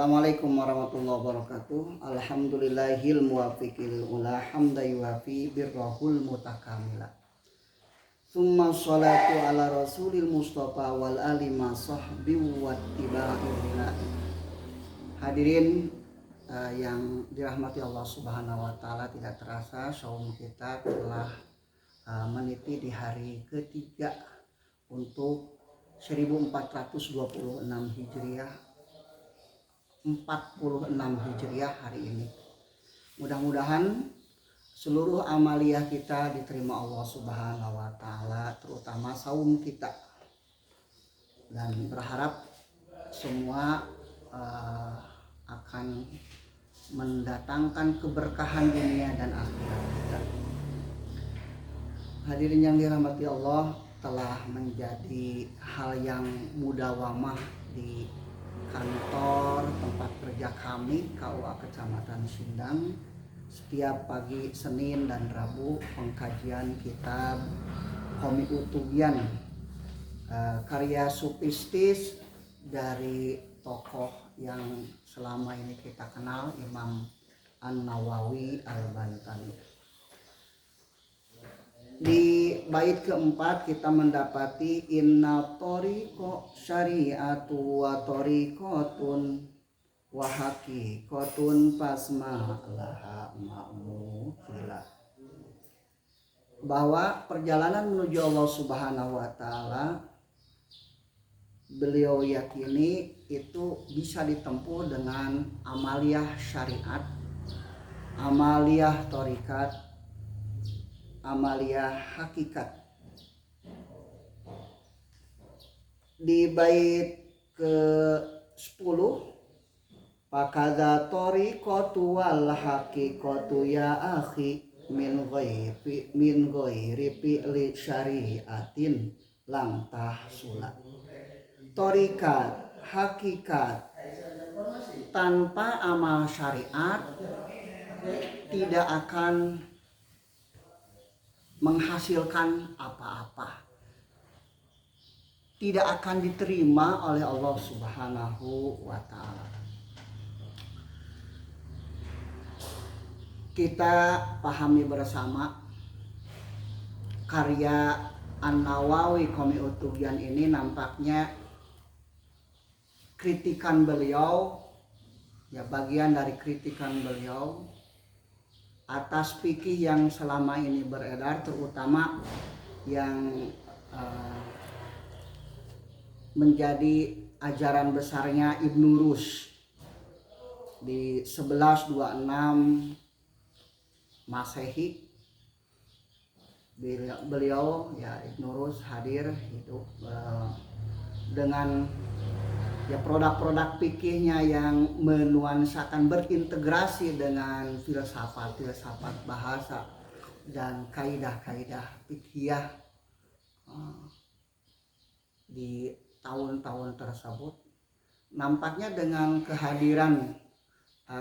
Assalamualaikum warahmatullahi wabarakatuh. Alhamdulillahil muwafiqil ula hamda yuwafi birrahul mutakamila. Summa sholatu ala rasulil mustafa wal ali ma sahbi wattiba'ina. Hadirin yang dirahmati Allah Subhanahu wa taala, tidak terasa saum kita telah meniti di hari ketiga untuk 1426 Hijriah, 46 Hijriah hari ini. Mudah-mudahan seluruh amaliyah kita diterima Allah Subhanahu wa taala, terutama saum kita. Dan berharap semua akan mendatangkan keberkahan dunia dan akhirat kita. Hadirin yang dirahmati Allah, telah menjadi hal yang mudawamah di kantor tempat kerja kami KUA Kecamatan Sindang. Setiap pagi Senin dan Rabu pengkajian kitab Komik Utubian karya supistis dari tokoh yang selama ini kita kenal, Imam An-Nawawi Al-Bantani. Di bait keempat kita mendapati inna tariqo syari'atu wa tariqotun wa haqiqotun fasma laha ma'mutila. Bahwa perjalanan menuju Allah Subhanahu wa taala, beliau yakini itu bisa ditempuh dengan amaliyah syariat, amaliyah tarikat, amaliyah hakikat. Di bait ke-10, fakadza tariqatu wal haqiqatu ya akhi min ghairi fi'li syari'atin lam tahsula. Tarikat, hakikat tanpa amal syariat tidak akan menghasilkan apa-apa, tidak akan diterima oleh Allah Subhanahu wa taala. Kita pahami bersama karya An-Nawawi Komik Utubian ini nampaknya kritikan beliau, ya bagian dari kritikan beliau atas fikih yang selama ini beredar, terutama yang menjadi ajaran besarnya Ibnu Rus di 1126 Masehi. Beliau ya Ibnu Rus hadir hidup dengan ya produk-produk fikihnya yang menuansakan, berintegrasi dengan filsafat bahasa dan kaidah-kaidah fikih di tahun-tahun tersebut. Nampaknya dengan kehadiran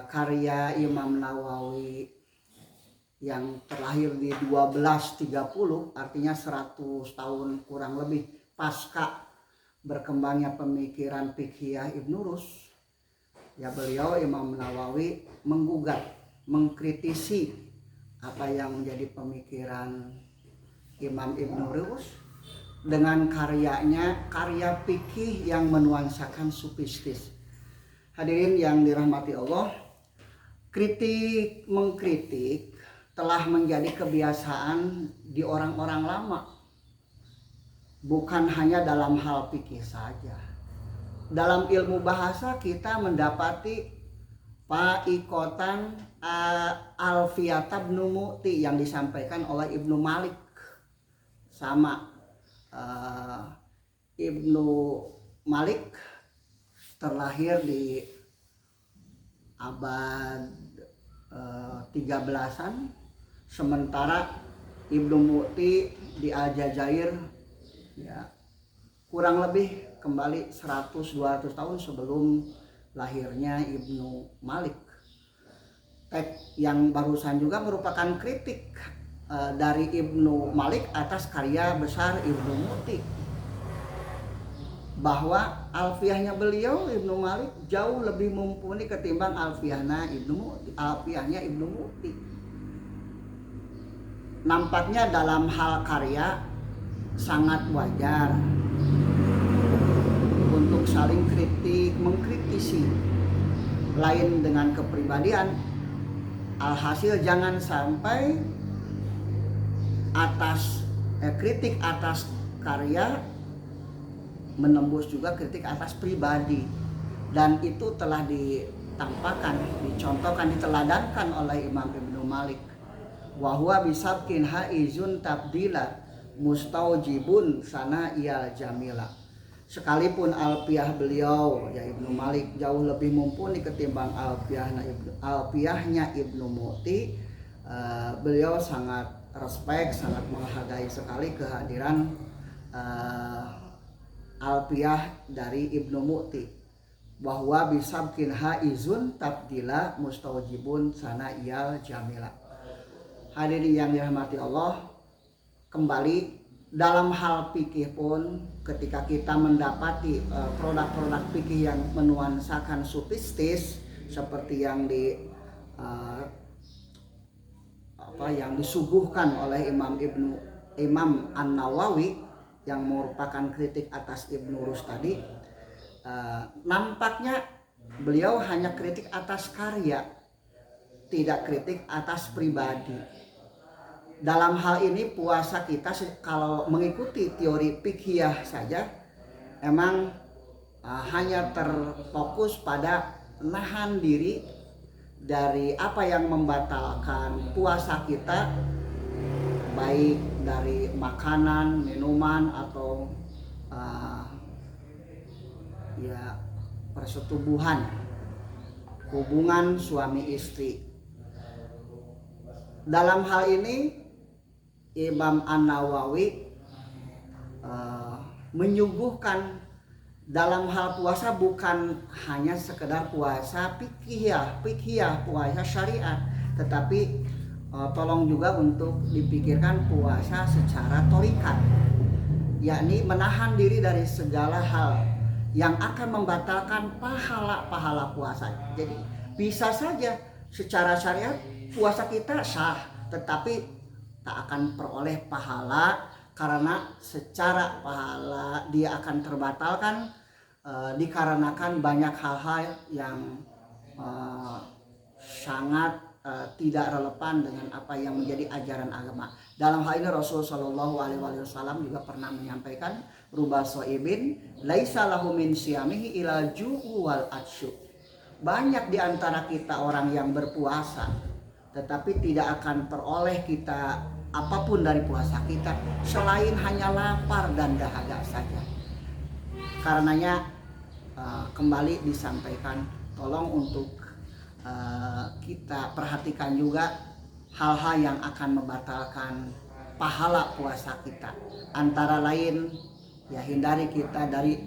karya Imam Nawawi yang terlahir di 1230, artinya 100 tahun kurang lebih pasca berkembangnya pemikiran fikih Ibnu Rus, ya beliau Imam Nawawi menggugat, mengkritisi apa yang menjadi pemikiran Imam Ibnu Rus dengan karyanya, karya fikih yang menuansakan sufistis. Hadirin yang dirahmati Allah, kritik mengkritik telah menjadi kebiasaan di orang-orang lama. Bukan hanya dalam hal fikih saja. Dalam ilmu bahasa kita mendapati Paikotan Alfiyat Ibnu Mu'ti yang disampaikan oleh Ibnu Malik. Sama Ibnu Malik terlahir di abad 13-an, sementara Ibnu Mu'ti di Aljazair ya kurang lebih kembali 100-200 tahun sebelum lahirnya Ibnu Malik. Teks yang barusan juga merupakan kritik dari Ibnu Malik atas karya besar Ibnu Mu'ti. bahwa alfiahnya beliau Ibnu Malik jauh lebih mumpuni ketimbang alfiahnya Ibnu Mu'ti. Nampaknya dalam hal karya sangat wajar untuk saling mengkritisi lain dengan kepribadian. Alhasil jangan sampai kritik atas karya menembus juga kritik atas pribadi, dan itu telah ditampakkan, dicontohkan, diteladankan oleh Imam Ibnu Malik. Wa huwa bisabkin haizun tabdila mustaujibun sana iyal jamila. Sekalipun alfiah beliau ya Ibnu Malik jauh lebih mumpuni ketimbang alfiahnya Ibnu Mu'ti, beliau sangat respek, sangat menghargai sekali kehadiran alfiah dari Ibnu Mu'ti, bahwa bisabkin haizun tabdila mustaujibun sana iyal jamila. Hadirin yang dirahmati Allah, kembali dalam hal fikih pun ketika kita mendapati produk-produk fikih yang menuansakan sufistis seperti yang yang disuguhkan oleh Imam An-Nawawi yang merupakan kritik atas Ibnu Rus tadi, nampaknya beliau hanya kritik atas karya, tidak kritik atas pribadi. Dalam hal ini puasa kita kalau mengikuti teori fiqhiyah saja emang hanya terfokus pada nahan diri dari apa yang membatalkan puasa kita, baik dari makanan, minuman, atau persetubuhan, hubungan suami istri. Dalam hal ini Imam An-Nawawi menyuguhkan dalam hal puasa bukan hanya sekedar puasa fikih, puasa syariat, tetapi tolong juga untuk dipikirkan puasa secara thorikat, yakni menahan diri dari segala hal yang akan membatalkan pahala puasa. Jadi bisa saja secara syariat puasa kita sah, tetapi tak akan peroleh pahala karena secara pahala dia akan terbatalkan dikarenakan banyak hal-hal yang sangat tidak relevan dengan apa yang menjadi ajaran agama. Dalam hal ini Rasul Shallallahu Alaihi Wasallam juga pernah menyampaikan, ruba soibin laisa lahu min siyamihi ila ju'u wal atsyu. Banyak di antara kita orang yang berpuasa, tetapi tidak akan peroleh kita apapun dari puasa kita selain hanya lapar dan dahaga saja. Karenanya kembali disampaikan, tolong untuk kita perhatikan juga hal-hal yang akan membatalkan pahala puasa kita. Antara lain ya hindari kita dari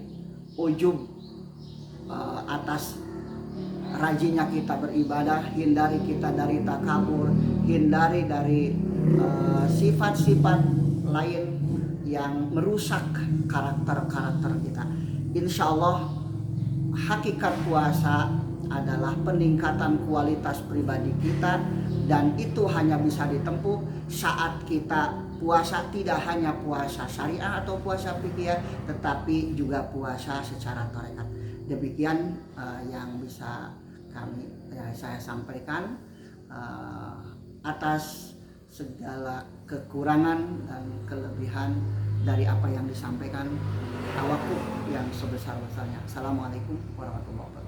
ujub atas rajinnya kita beribadah, hindari kita dari takabur, hindari dari sifat-sifat lain yang merusak karakter kita. Insya Allah hakikat puasa adalah peningkatan kualitas pribadi kita, dan itu hanya bisa ditempuh saat kita puasa tidak hanya puasa syariah atau puasa fikih, tetapi juga puasa secara tarekat. Demikian yang bisa saya sampaikan. Atas segala kekurangan dan kelebihan dari apa yang disampaikan, tawakuf yang sebesar-besarnya. Assalamualaikum warahmatullahi wabarakatuh.